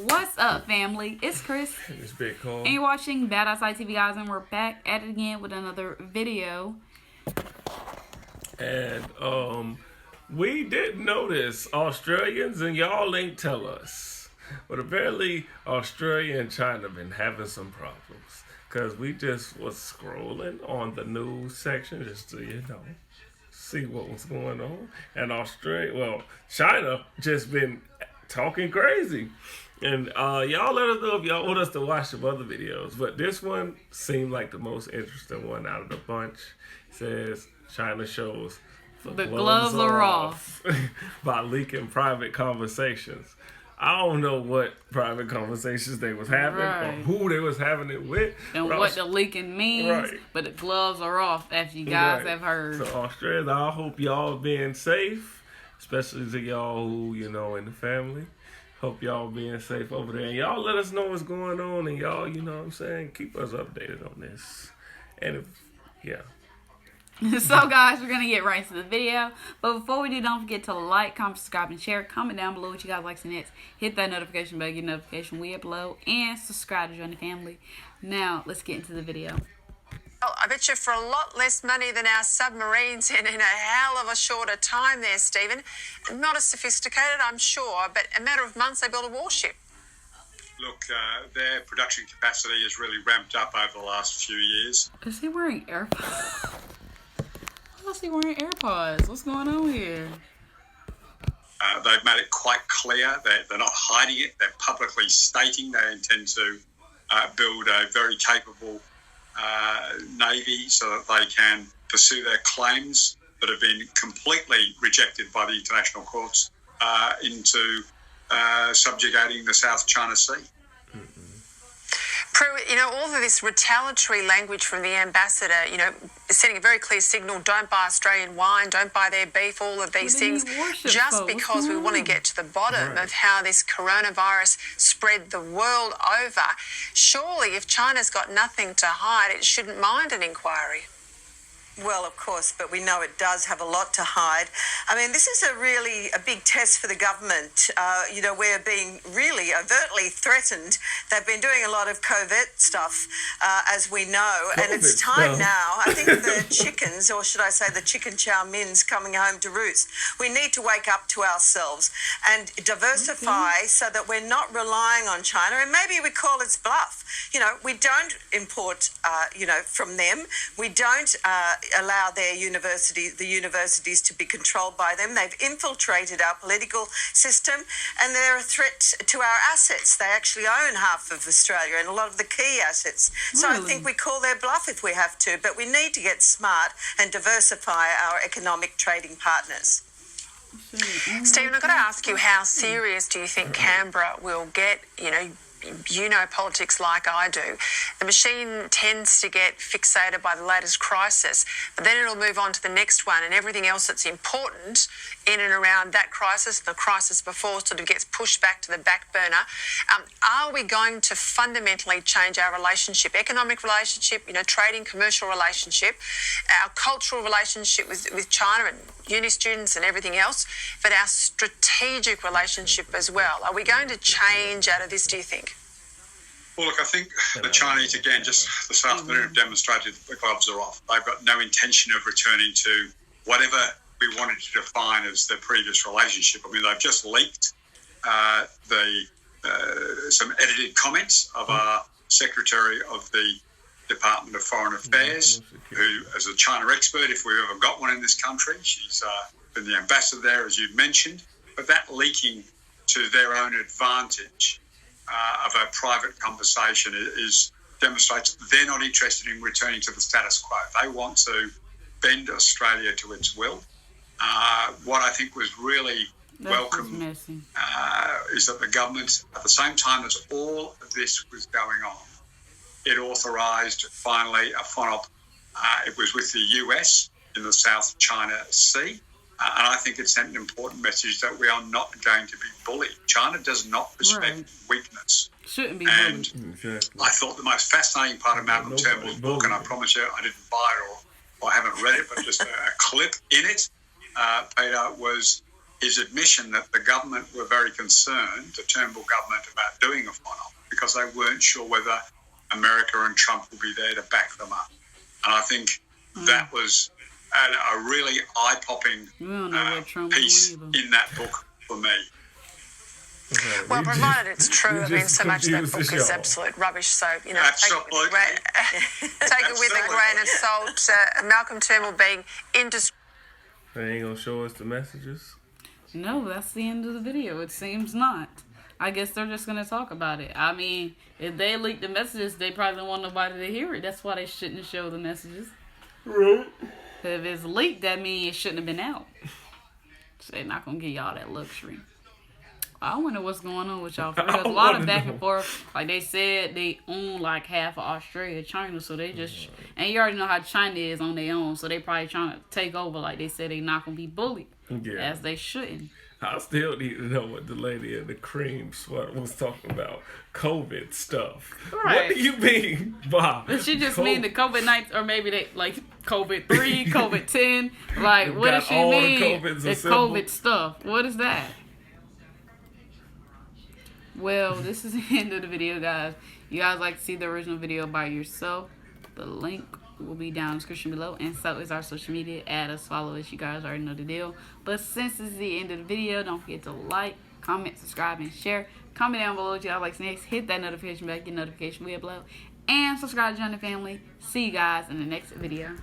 What's up, family? It's Chris. It's Big Cole. And you're watching Bad Outside TV, guys, and we're back at it again with another video. And we did notice Australians, and y'all ain't tell us. But apparently Australia and China been having some problems. Because we just was scrolling on the news section just to, see what was going on. And China just been talking crazy. And y'all let us know if y'all want us to watch some other videos. But this one seemed like the most interesting one out of the bunch. It says China shows the gloves are off by leaking private conversations. I don't know what private conversations they was having or who they was having it with. And what the leaking means. But the gloves are off, as you guys have heard. So Australia, I hope y'all being safe. Especially to y'all who, in the family. Hope y'all being safe over there. And y'all let us know what's going on. And y'all, keep us updated on this. And So, guys, we're going to get right into the video. But before we do, don't forget to like, comment, subscribe, and share. Comment down below what you guys like to next. Hit that notification bell, get notification we upload. And subscribe to join the family. Now, let's get into the video. Well, I bet you for a lot less money than our submarines in a hell of a shorter time there, Stephen. Not as sophisticated, I'm sure, but a matter of months they built a warship. Look, their production capacity has really ramped up over the last few years. Is he wearing AirPods? Why is he wearing AirPods? What's going on here? They've made it quite clear that they're not hiding it. They're publicly stating they intend to build a very capable Navy so that they can pursue their claims that have been completely rejected by the international courts into subjugating the South China Sea. Prue, all of this retaliatory language from the ambassador, sending a very clear signal, don't buy Australian wine, don't buy their beef, all of these things, just because we want to get to the bottom of how this coronavirus spread the world over. Surely, if China's got nothing to hide, it shouldn't mind an inquiry. Well, of course, but we know it does have a lot to hide. I mean, this is a big test for the government. We're being really overtly threatened. They've been doing a lot of covert stuff, as we know, and it's time now. I think the chickens, or should I say the chicken chow min's coming home to roost. We need to wake up to ourselves and diversify so that we're not relying on China, and maybe we call it bluff. We don't import, from them. We don't allow the universities to be controlled by them. They've infiltrated our political system, and they're a threat to our assets. They actually own half of Australia and a lot of the key assets. So I think we call their bluff if we have to, but we need to get smart and diversify our economic trading partners. Stephen, I've got to ask you, how serious do you think Canberra will get? You know politics like I do. The machine tends to get fixated by the latest crisis, but then it'll move on to the next one, and everything else that's important in and around that crisis, the crisis before, sort of gets pushed back to the back burner. Are we going to fundamentally change our relationship, economic relationship, trading, commercial relationship, our cultural relationship with China and uni students and everything else, but our strategic relationship as well? Are we going to change out of this, do you think? Well, look, I think the Chinese, again, just this afternoon have demonstrated that the gloves are off. They've got no intention of returning to whatever we wanted to define as their previous relationship. I mean, they've just leaked some edited comments of our Secretary of the Department of Foreign Affairs, who, as a China expert, if we've ever got one in this country, she's been the ambassador there, as you've mentioned. But that leaking to their own advantage of a private conversation demonstrates they're not interested in returning to the status quo. They want to bend Australia to its will. What I think was really welcome is that the government, at the same time as all of this was going on, it authorised finally a FONOP. It was with the US in the South China Sea. And I think it sent an important message that we are not going to be bullied. China does not respect weakness. Shouldn't be bullied. Exactly. I thought the most fascinating part of Malcolm Turnbull's book, and I promise you I didn't buy it or I haven't read it, but just a clip in it, Peter, was his admission that the government were very concerned, the Turnbull government, about doing a foreign office because they weren't sure whether America and Trump would be there to back them up. And I think that was a really eye-popping piece in that book for me. Well, provided it's true, I mean, so much of that book is absolute rubbish. So, you know, take it with a grain of salt. Malcolm Turnbull being indiscreet. They ain't gonna show us the messages? No, that's the end of the video. It seems not. I guess they're just gonna talk about it. I mean, if they leak the messages, they probably don't want nobody to hear it. That's why they shouldn't show the messages. Right. If it's leaked, that means it shouldn't have been out. So they're not gonna give y'all that luxury. I wonder what's going on with y'all. There's a lot of back and forth. Like they said, they own like half of Australia, China. So they just, and you already know how China is on their own. So they probably trying to take over. Like they said, they not gonna be bullied, as they shouldn't. I still need to know what the lady in the cream sweater was talking about. COVID stuff. Right. What do you mean by? Did she just mean the COVID-19, or maybe they like COVID-3, COVID-10? Like, what does she mean? The COVID stuff. What is that? Well, this is the end of the video, guys. You guys like to see the original video by yourself? The link will be down in the description below, and so is our social media. Add us, follow us. You guys already know the deal. But since this is the end of the video, don't forget to like, comment, subscribe, and share. Comment down below what y'all like next. Hit that notification bell, get notification we upload, and subscribe to join the family. See you guys in the next video.